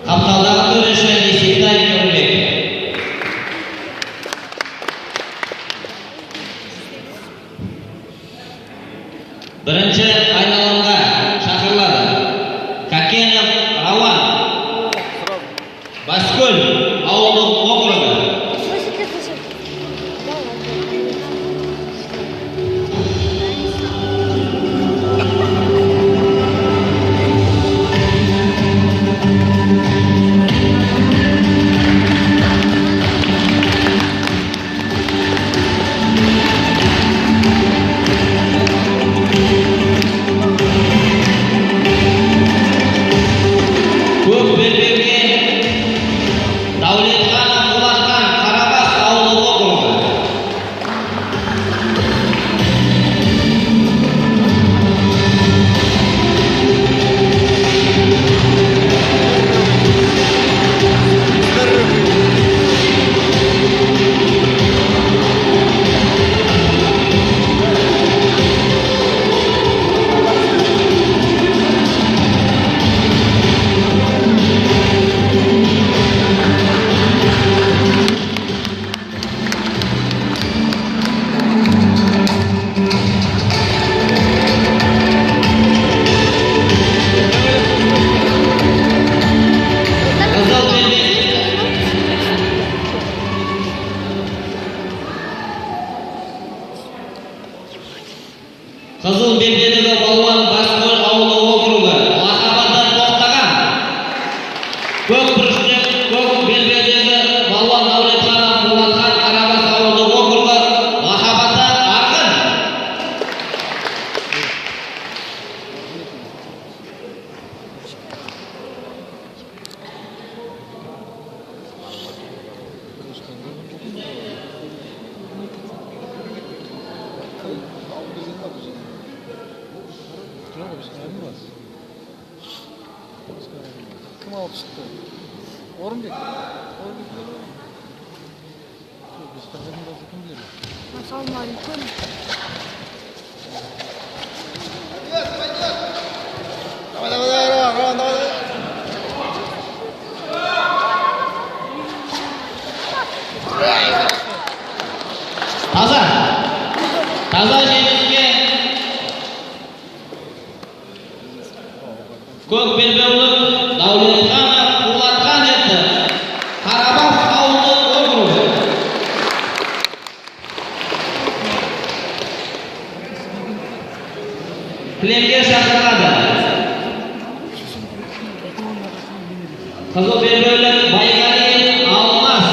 Қапталдағы төреші Есептай Нұрбек. Бірінші айналымға шақырылады. Кәкенов Рауан, Баскөл ауылдық округі. Қызыл белбедегі балуан Баскөл ауылдық округі лақапатан тоқтаған. Көк бүріштен көк белбедегі балуан Дәулетхан Болатхан Қарабас ауылдық округі лақапатан арғын. Kim aldı çıktı? Orumdaki. Biz kadının da zıkkın değil mi? Assalamualaikum. Таза жеңіске көк белбеулік Дәулетхан Болатхан етті. Қарабас ауылдық округі. Кілемге шақырылады. Қызыл белбеулік Байғали Алмас.